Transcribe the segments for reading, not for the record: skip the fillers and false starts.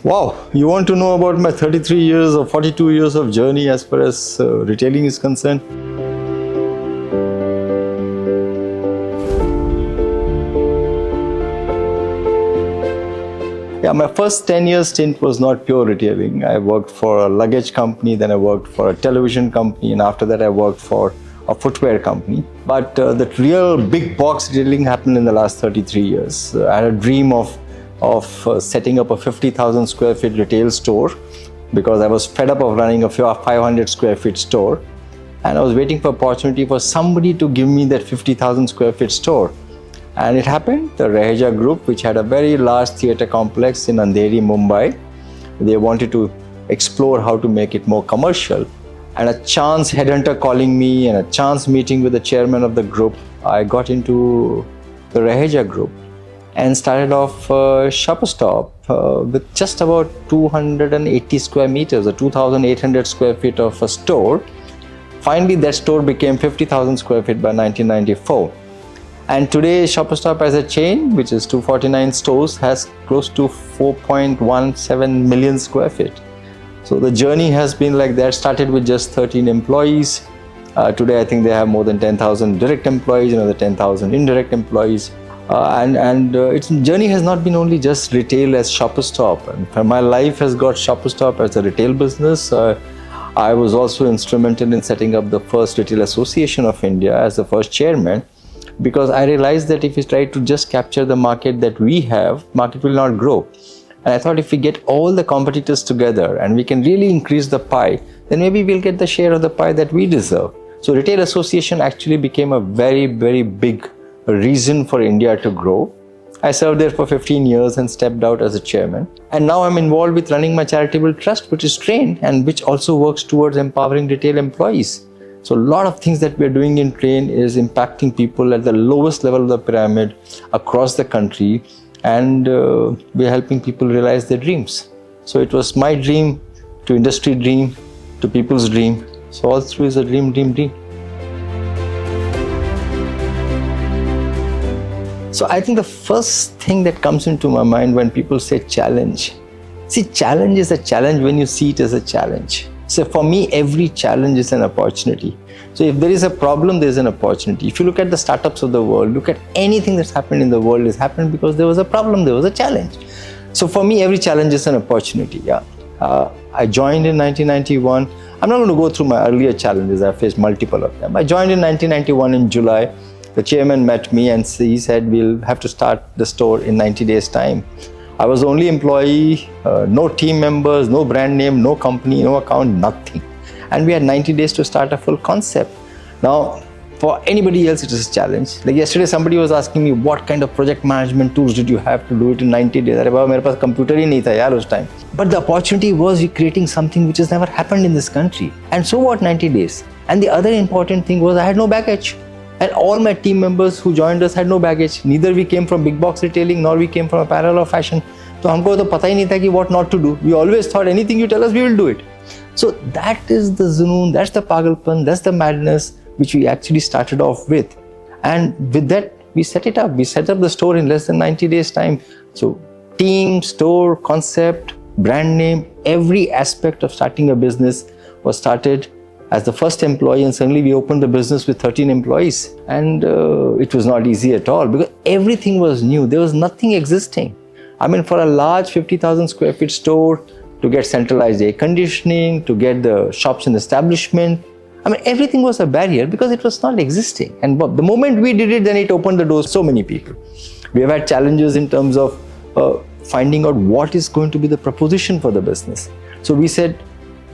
Wow, you want to know about my 33 years or 42 years of journey as far as retailing is concerned? Yeah, my first 10 years stint was not pure retailing. I worked for a luggage company, then I worked for a television company, and after that I worked for a footwear company. But the real big box retailing happened in the last 33 years. I had a dream of setting up a 50,000 square feet retail store because I was fed up of running a 500 square feet store, and I was waiting for opportunity for somebody to give me that 50,000 square feet store. And it happened. The Raheja Group, which had a very large theatre complex in Andheri, Mumbai, they wanted to explore how to make it more commercial. And a chance headhunter calling me and a chance meeting with the chairman of the group, I got into the Raheja Group and started off Shopper Stop with just about 280 square meters or 2,800 square feet of a store. Finally, that store became 50,000 square feet by 1994. And today, Shopper Stop as a chain, which is 249 stores, has close to 4.17 million square feet. So the journey has been like that. Started with just 13 employees. Today, I think they have more than 10,000 direct employees, another 10,000 indirect employees. Its journey has not been only just retail as Shopper Stop. And my life has got Shopper Stop as a retail business. I was also instrumental in setting up the first Retail Association of India as the first chairman, because I realized that if we try to just capture the market that we have, market will not grow. And I thought if we get all the competitors together and we can really increase the pie, then maybe we'll get the share of the pie that we deserve. So Retail Association actually became a very, very big reason for India to grow. I served there for 15 years and stepped out as a chairman. And now I'm involved with running my charitable trust, which is TRRAIN, and which also works towards empowering retail employees. So a lot of things that we're doing in TRRAIN is impacting people at the lowest level of the pyramid across the country, and we're helping people realize their dreams. So it was my dream to industry dream to people's dream. So all through is a dream, dream, dream. So I think the first thing that comes into my mind when people say challenge. See, challenge is a challenge when you see it as a challenge. So for me, every challenge is an opportunity. So if there is a problem, there's an opportunity. If you look at the startups of the world, look at anything that's happened in the world has happened because there was a problem, there was a challenge. So for me, every challenge is an opportunity. Yeah. I joined in 1991. I'm not going to go through my earlier challenges. I faced multiple of them. I joined in 1991 in July. The chairman met me and he said, we'll have to start the store in 90 days' time. I was the only employee, no team members, no brand name, no company, no account, nothing. And we had 90 days to start a full concept. Now, for anybody else, it is a challenge. Like yesterday, somebody was asking me, what kind of project management tools did you have to do it in 90 days? I was like, computer hi nahi tha yaar us time. But the opportunity was we creating something which has never happened in this country. And so what 90 days? And the other important thing was I had no baggage. And all my team members who joined us had no baggage. Neither we came from big box retailing, nor we came from apparel or fashion. So humko to pata hi nahi tha ki what not to do. We always thought anything you tell us, we will do it. So that is the zunoon, that's the pagalpan, that's the madness which we actually started off with. And with that, we set it up. We set up the store in less than 90 days time. So team, store, concept, brand name, every aspect of starting a business was started as the first employee, and suddenly we opened the business with 13 employees. And it was not easy at all because everything was new. There was nothing existing. I mean, for a large 50,000 square feet store, to get centralized air conditioning, to get the shops and establishment, I mean, everything was a barrier because it was not existing. And the moment we did it, then it opened the doors to so many people. We have had challenges in terms of finding out what is going to be the proposition for the business. So we said,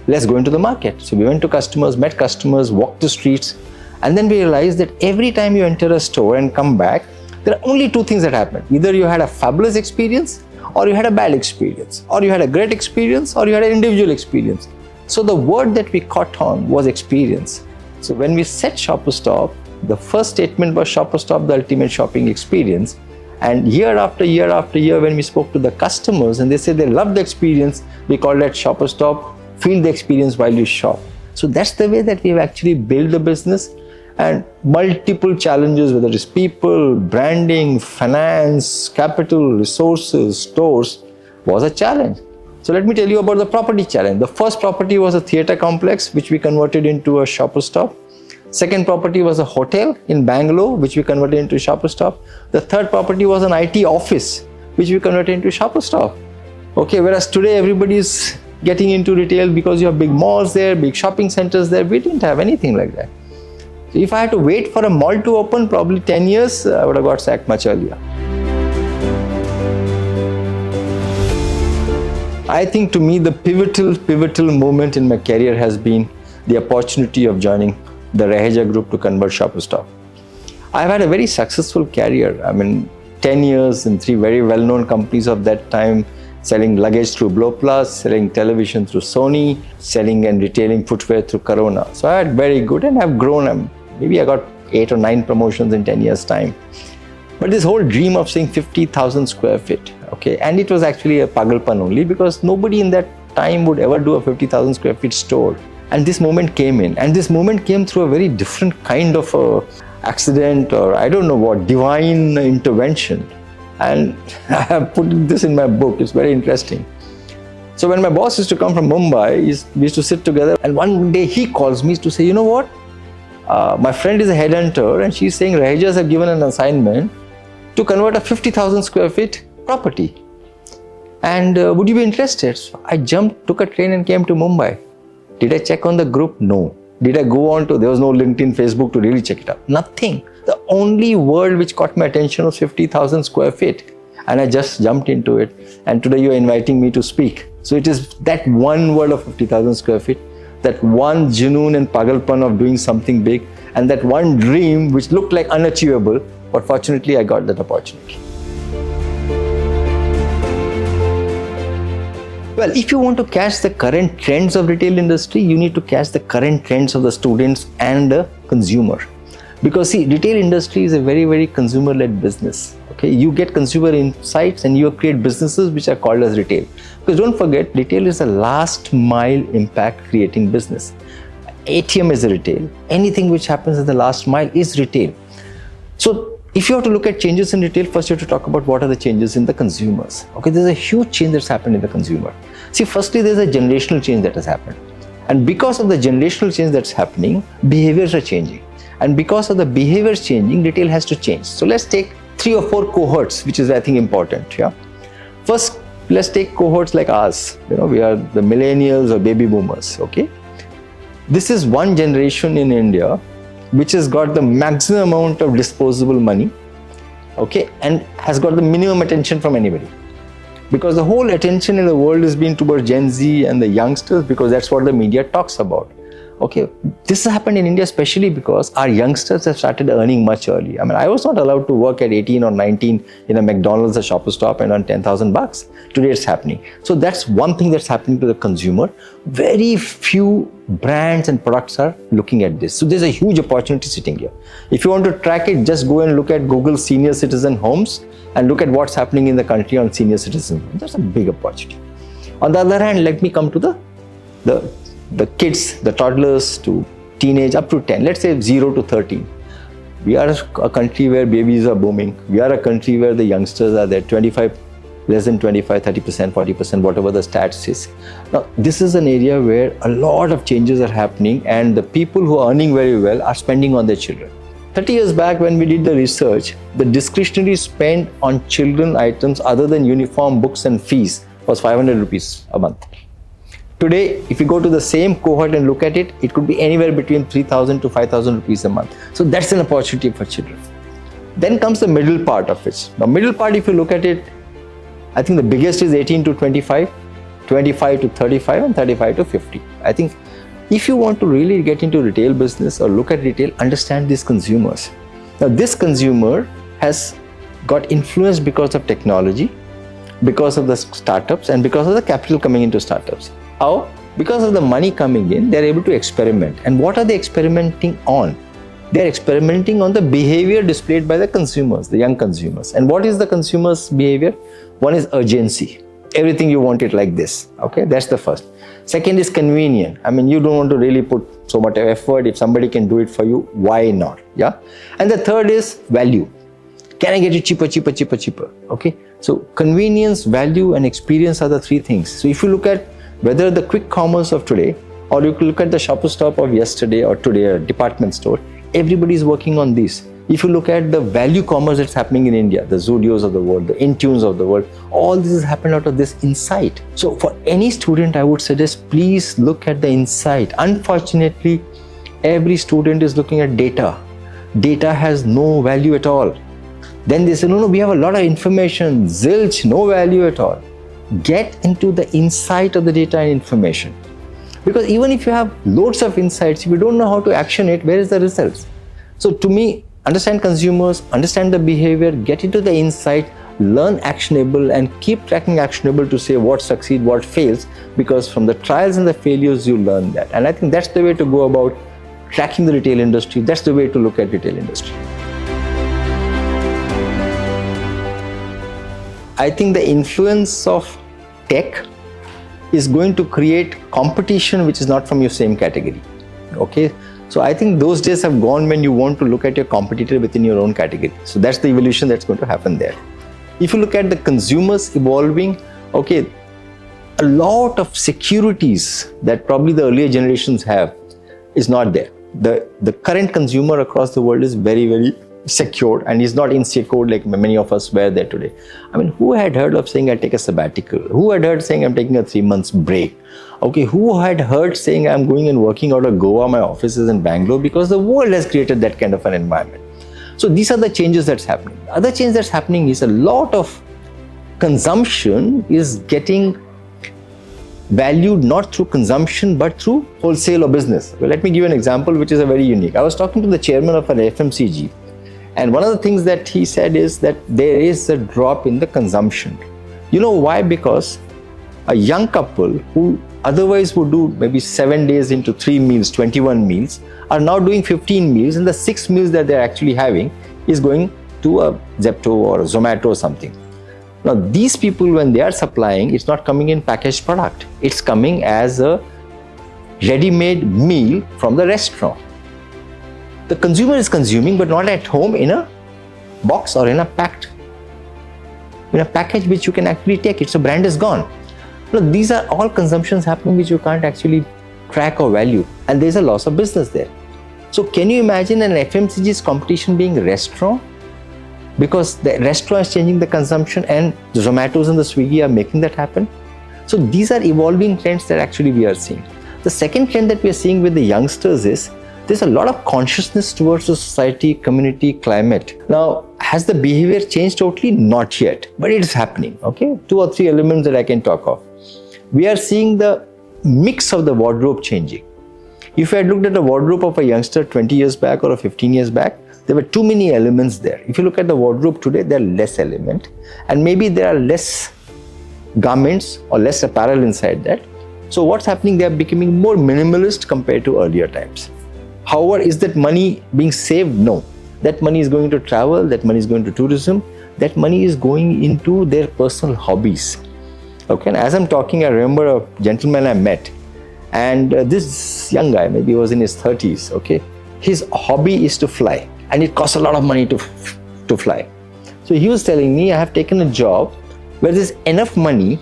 let's go into the market. So we went to customers, met customers, walked the streets, and then we realized that every time you enter a store and come back, there are only two things that happen. Either you had a fabulous experience, or you had a bad experience, or you had a great experience, or you had an individual experience. So the word that we caught on was experience. So when we set Shopper Stop, the first statement was Shopper Stop, the ultimate shopping experience. And year after year after year, when we spoke to the customers and they said they loved the experience, we called that Shopper Stop, feel the experience while you shop. So that's the way that we've actually built the business. And multiple challenges, whether it's people, branding, finance, capital, resources, stores, was a challenge. So let me tell you about the property challenge. The first property was a theatre complex, which we converted into a shopper stop. Second property was a hotel in Bangalore, which we converted into a shopper stop. The third property was an IT office, which we converted into a shopper stop. Okay, whereas today everybody is getting into retail because you have big malls there, big shopping centers there. We didn't have anything like that. So if I had to wait for a mall to open, probably 10 years, I would have got sacked much earlier. I think to me, the pivotal moment in my career has been the opportunity of joining the Raheja Group to convert Shopper Stop. I've had a very successful career. I mean, 10 years in 3 very well-known companies of that time, selling luggage through Blow Plus, selling television through Sony, selling and retailing footwear through Corona. So I had very good and have grown. Maybe I got 8 or 9 promotions in 10 years' time. But this whole dream of saying 50,000 square feet, okay, and it was actually a pagalpan only because nobody in that time would ever do a 50,000 square feet store. And this moment came in, and this moment came through a very different kind of accident, or I don't know what, divine intervention. And I have put this in my book. It's very interesting. So when my boss used to come from Mumbai, we used to sit together, and one day he calls me to say, you know what, my friend is a headhunter and she's saying Rahejas have given an assignment to convert a 50,000 square feet property. And would you be interested? So I jumped, took a train and came to Mumbai. Did I check on the group? No. Did I go on to, there was no LinkedIn, Facebook to really check it out. Nothing. The only word which caught my attention was 50,000 square feet. And I just jumped into it. And today you are inviting me to speak. So it is that one word of 50,000 square feet, that one junoon and pagalpan of doing something big, and that one dream which looked like unachievable, but fortunately I got that opportunity. Well, if you want to catch the current trends of retail industry, you need to catch the current trends of the students and the consumer. Because see, retail industry is a very consumer-led business. Okay, you get consumer insights and you create businesses which are called as retail. Because don't forget, retail is a last mile impact creating business. ATM is a retail. Anything which happens in the last mile is retail. So if you have to look at changes in retail, first you have to talk about what are the changes in the consumers. Okay, there's a huge change that's happened in the consumer. See, firstly, there's a generational change that has happened. And because of the generational change that's happening, behaviors are changing. And because of the behaviors changing, retail has to change. So let's take 3 or 4 cohorts, which is I think important. Yeah. First, let's take cohorts like us. You know, we are the millennials or baby boomers. Okay. This is one generation in India which has got the maximum amount of disposable money, okay, and has got the minimum attention from anybody. Because the whole attention in the world is being towards Gen Z and the youngsters, because that's what the media talks about. Okay, this has happened in India especially because our youngsters have started earning much early. I mean, I was not allowed to work at 18 or 19 in a McDonald's or Shopper Stop and earn 10,000 bucks. Today it's happening. So that's one thing that's happening to the consumer. Very few brands and products are looking at this. So there's a huge opportunity sitting here. If you want to track it, just go and look at Google senior citizen homes and look at what's happening in the country on senior citizen homes. That's a big opportunity. On the other hand, let me come to the kids, the toddlers to teenage up to 10, let's say 0 to 13. We are a country where babies are booming. We are a country where the youngsters are there, 25, less than 25, 30%, 40%, whatever the stats is. Now, this is an area where a lot of changes are happening and the people who are earning very well are spending on their children. 30 years back when we did the research, the discretionary spend on children items other than uniform, books and fees was 500 rupees a month. Today, if you go to the same cohort and look at it, it could be anywhere between 3,000 to 5,000 rupees a month. So that's an opportunity for children. Then comes the middle part of it. The middle part, if you look at it, I think the biggest is 18 to 25, 25 to 35 and 35 to 50. I think if you want to really get into retail business or look at retail, understand these consumers. Now this consumer has got influenced because of technology, because of the startups and because of the capital coming into startups. How? Because of the money coming in, they're able to experiment. And what are they experimenting on? They're experimenting on the behavior displayed by the consumers, the young consumers. And what is the consumer's behavior? One is urgency. Everything you want it like this. Okay, that's the first. Second is convenient. I mean, you don't want to really put so much effort. If somebody can do it for you, why not? Yeah. And the third is value. Can I get it cheaper, cheaper, cheaper, cheaper? Okay. So convenience, value, and experience are the three things. So if you look at whether the quick commerce of today, or you could look at the shopper stop of yesterday or today, a department store, everybody is working on this. If you look at the value commerce that's happening in India, the Zudios of the world, the Intunes of the world, all this has happened out of this insight. So for any student, I would suggest, please look at the insight. Unfortunately, every student is looking at data. Data has no value at all. Then they say, no, we have a lot of information, zilch, no value at all. Get into the insight of the data and information. Because even if you have loads of insights, if you don't know how to action it, where is the results? So to me, understand consumers, understand the behavior, get into the insight, learn actionable, and keep tracking actionable to say what succeeds, what fails, because from the trials and the failures, you learn that. And I think that's the way to go about tracking the retail industry. That's the way to look at retail industry. I think the influence of tech is going to create competition which is not from your same category. Okay. So I think those days have gone when you want to look at your competitor within your own category. So that's the evolution that's going to happen there. If you look at the consumers evolving, okay, a lot of securities that probably the earlier generations have is not there. The current consumer across the world is very, very secured and is not insecure like many of us were there today. I mean, who had heard of saying I take a sabbatical? Who had heard saying I'm taking a 3 months break? Okay, who had heard saying I'm going and working out of Goa, my office is in Bangalore, because the world has created that kind of an environment. So these are the changes that's happening. The other change that's happening is a lot of consumption is getting valued not through consumption but through wholesale or business. Well, let me give you an example which is a very unique. I was talking to the chairman of an FMCG, and one of the things that he said is that there is a drop in the consumption. You know why? Because a young couple who otherwise would do maybe 7 days into 3 meals, 21 meals, are now doing 15 meals, and the 6 meals that they're actually having is going to a Zepto or a Zomato or something. Now, these people, when they are supplying, it's not coming in packaged product. It's coming as a ready-made meal from the restaurant. The consumer is consuming, but not at home in a box or in a package which you can actually take. It's a brand is gone. Now, these are all consumptions happening which you can't actually track or value, and there's a loss of business there. So can you imagine an FMCG's competition being a restaurant? Because the restaurant is changing the consumption and the Zomatos and the Swiggy are making that happen. So these are evolving trends that actually we are seeing. The second trend that we are seeing with the youngsters is there's a lot of consciousness towards the society, community, climate. Now, has the behavior changed totally? Not yet, but it is happening. Okay, 2 or 3 elements that I can talk of. We are seeing the mix of the wardrobe changing. If I had looked at the wardrobe of a youngster 20 years back or 15 years back, there were too many elements there. If you look at the wardrobe today, there are less elements, and maybe there are less garments or less apparel inside that. So what's happening? They are becoming more minimalist compared to earlier times. However, is that money being saved? No. That money is going to travel, that money is going to tourism, that money is going into their personal hobbies. Okay, and as I'm talking, I remember a gentleman I met, and this young guy, maybe he was in his 30s, okay, his hobby is to fly, and it costs a lot of money to fly. So he was telling me, I have taken a job where there's enough money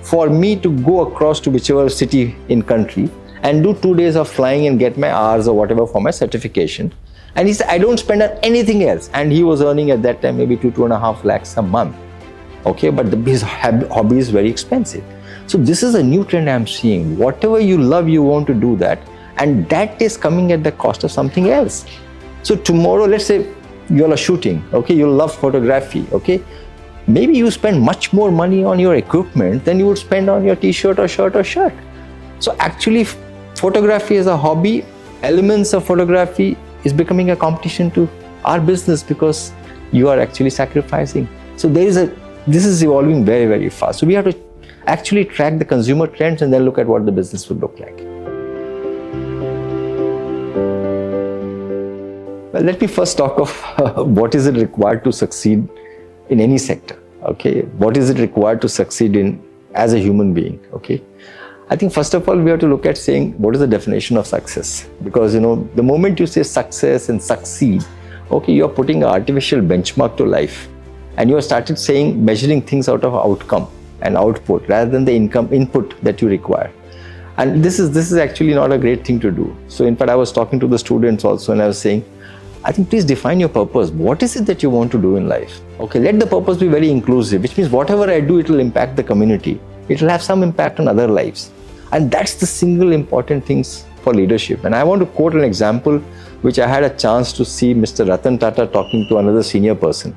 for me to go across to whichever city in country and do 2 days of flying and get my hours or whatever for my certification. And he said, I don't spend on anything else. And he was earning at that time maybe 2.5 lakhs a month. Okay, but his hobby is very expensive. So this is a new trend I'm seeing. Whatever you love, you want to do that. And that is coming at the cost of something else. So tomorrow, let's say you're shooting, okay, you love photography, okay. Maybe you spend much more money on your equipment than you would spend on your t-shirt or shirt or shirt. So actually, photography as a hobby, elements of photography is becoming a competition to our business because you are actually sacrificing. So this is evolving very, very fast. So we have to actually track the consumer trends and then look at what the business will look like. Well, let me first talk of what is it required to succeed in any sector. Okay, what is it required to succeed in as a human being? Okay, I think first of all we have to look at saying what is the definition of success, because the moment you say success and succeed, Okay, you're putting an artificial benchmark to life, and you have started saying, measuring things out of outcome and output rather than the input that you require. And this is actually not a great thing to do. So in fact, I was talking to the students also, and I was saying, I think please define your purpose. What is it that you want to do in life? Okay, let the purpose be very inclusive, which means whatever I do, it will impact the community. It will have some impact on other lives. And that's the single important things for leadership. And I want to quote an example which I had a chance to see Mr. Ratan Tata talking to another senior person.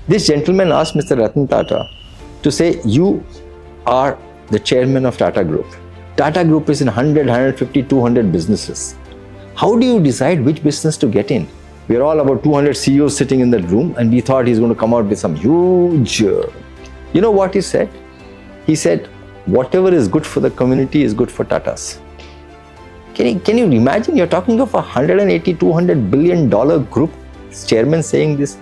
This gentleman asked Mr. Ratan Tata to say, you are the chairman of Tata Group. Tata Group is in 100, 150, 200 businesses. How do you decide which business to get in? We are all about 200 CEOs sitting in that room, and we thought he's going to come out with some huge... You know what he said? He said, whatever is good for the community is good for Tatas. Can you imagine? You're talking of a 180, 200 billion dollar group chairman saying this.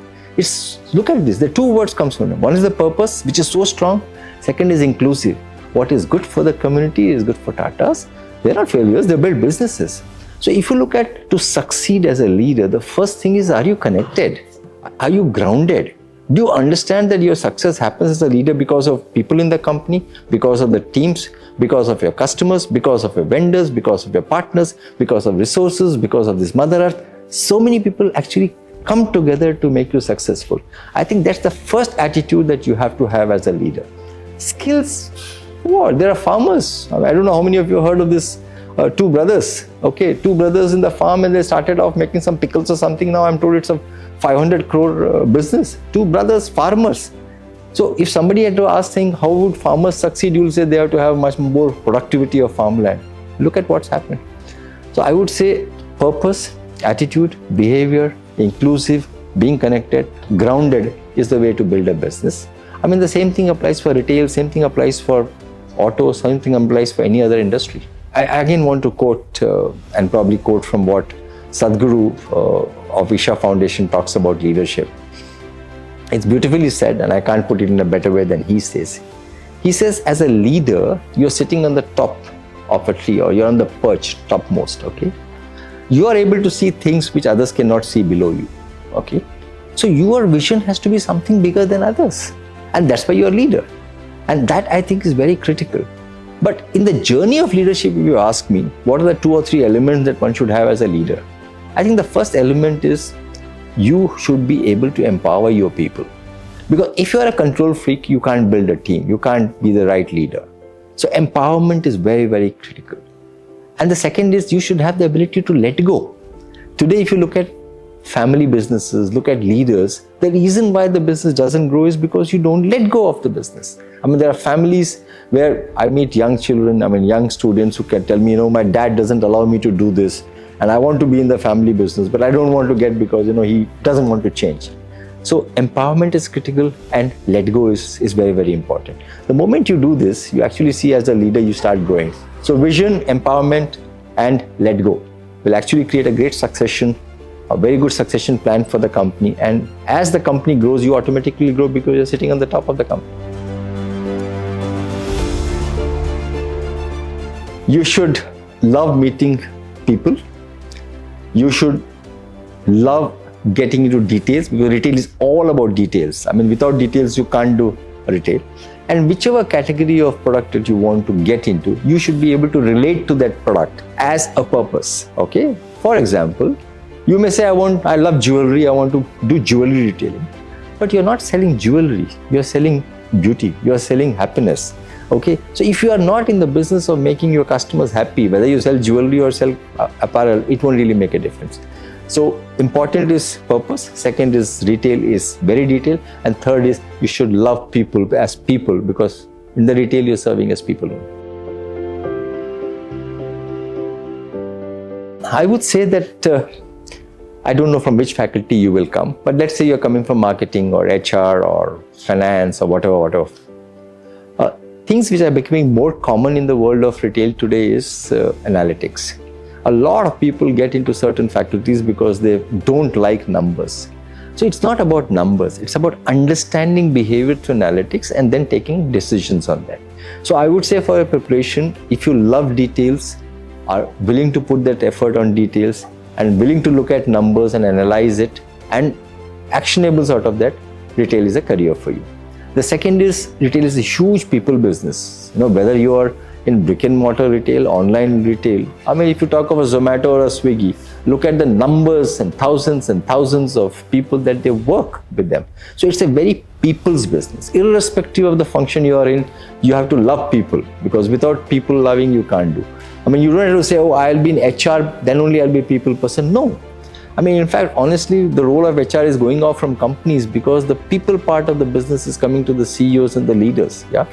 Look at this. The two words comes from it. One is the purpose, which is so strong. Second is inclusive. What is good for the community is good for Tatas. They're not failures, they build businesses. So if you look at to succeed as a leader, the first thing is, are you connected? Are you grounded? Do you understand that your success happens as a leader because of people in the company, because of the teams, because of your customers, because of your vendors, because of your partners, because of resources, because of this Mother Earth? So many people actually come together to make you successful. I think that's the first attitude that you have to have as a leader. Skills, what? There are farmers. I don't know how many of you heard of this two brothers. Okay, two brothers in the farm, and they started off making some pickles or something. Now I'm told it's a 500 crore business. Two brothers, farmers. So if somebody had to ask, saying, how would farmers succeed? You'll say they have to have much more productivity of farmland. Look at what's happened. So I would say purpose, attitude, behavior, inclusive, being connected, grounded is the way to build a business. I mean, the same thing applies for retail, same thing applies for auto, same thing applies for any other industry. I again want to quote and probably quote from what Sadhguru of Isha Foundation talks about leadership. It's beautifully said, and I can't put it in a better way than he says. He says, as a leader, you're sitting on the top of a tree, or you're on the perch, topmost, okay? You are able to see things which others cannot see below you, okay? So your vision has to be something bigger than others. And that's why you're a leader. And that, I think, is very critical. But in the journey of leadership, if you ask me, what are the 2 or 3 elements that one should have as a leader? I think the first element is you should be able to empower your people. Because if you are a control freak, you can't build a team. You can't be the right leader. So empowerment is very, very critical. And the second is you should have the ability to let go. Today, if you look at family businesses, look at leaders, the reason why the business doesn't grow is because you don't let go of the business. I mean, there are families where I meet young children, young students who can tell me, my dad doesn't allow me to do this, and I want to be in the family business, but I don't want to get because, he doesn't want to change. So empowerment is critical, and let go is very, very important. The moment you do this, you actually see as a leader, you start growing. So vision, empowerment, and let go will actually create a great succession, a very good succession plan for the company. And as the company grows, you automatically grow because you're sitting on the top of the company. You should love meeting people. You should love getting into details, because retail is all about details. Without details, you can't do retail. And whichever category of product that you want to get into, you should be able to relate to that product as a purpose. Okay? For example, you may say, I love jewelry, I want to do jewelry retailing. But you're not selling jewelry, you're selling beauty, you're selling happiness. Okay, so if you are not in the business of making your customers happy, whether you sell jewelry or sell apparel, it won't really make a difference. So important is purpose, second is retail is very detailed, and third is you should love people as people, because in the retail you're serving as people. I would say that I don't know from which faculty you will come, but let's say you're coming from marketing or HR or finance or whatever. Things which are becoming more common in the world of retail today is analytics. A lot of people get into certain faculties because they don't like numbers. So it's not about numbers, it's about understanding behavior through analytics and then taking decisions on that. So I would say for your preparation, if you love details, are willing to put that effort on details and willing to look at numbers and analyze it, and actionables out of that, retail is a career for you. The second is, retail is a huge people business. Whether you are in brick and mortar retail, online retail. I mean, if you talk of a Zomato or a Swiggy, look at the numbers and thousands of people that they work with them. So it's a very people's business. Irrespective of the function you are in, you have to love people, because without people loving, you can't do. I mean, you don't have to say, oh, I'll be in HR, then only I'll be a people person. No. I mean, in fact, honestly, the role of HR is going off from companies because the people part of the business is coming to the CEOs and the leaders. Yeah.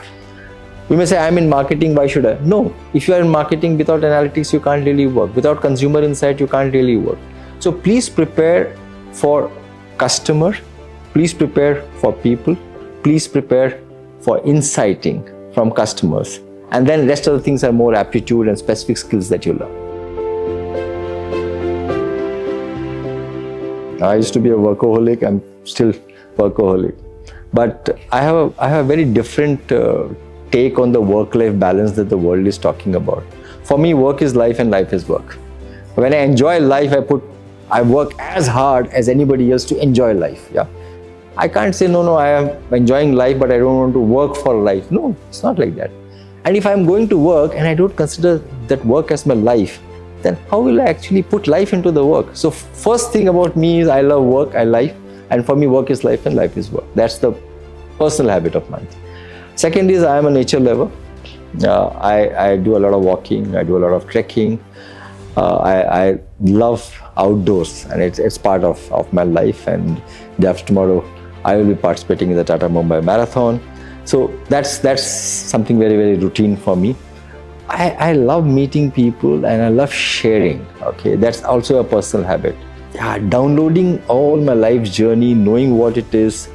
You may say, I'm in marketing, why should I? No. If you are in marketing, without analytics, you can't really work. Without consumer insight, you can't really work. So please prepare for customer. Please prepare for people. Please prepare for inciting from customers. And then rest of the things are more aptitude and specific skills that you learn. I used to be a workaholic. I'm still workaholic. But I have a very different take on the work-life balance that the world is talking about. For me, work is life and life is work. When I enjoy life, I work as hard as anybody else to enjoy life. Yeah, I can't say, no, I am enjoying life, but I don't want to work for life. No, it's not like that. And if I'm going to work and I don't consider that work as my life, then how will I actually put life into the work? So first thing about me is I love work, I life, and for me, work is life and life is work. That's the personal habit of mine. Second is I am a nature lover. I do a lot of walking, I do a lot of trekking. I love outdoors, and it's part of my life. And day after tomorrow, I will be participating in the Tata Mumbai Marathon. So that's something very, very routine for me. I love meeting people and I love sharing. Okay, that's also a personal habit. Yeah, downloading all my life's journey, knowing what it is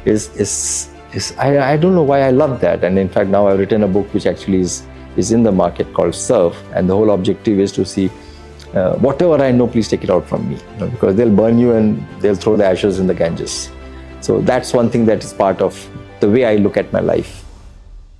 I don't know why I love that. And in fact, now I've written a book which actually is in the market called Serve. And the whole objective is to see whatever I know, please take it out from me. Because they'll burn you and they'll throw the ashes in the Ganges. So that's one thing that is part of the way I look at my life.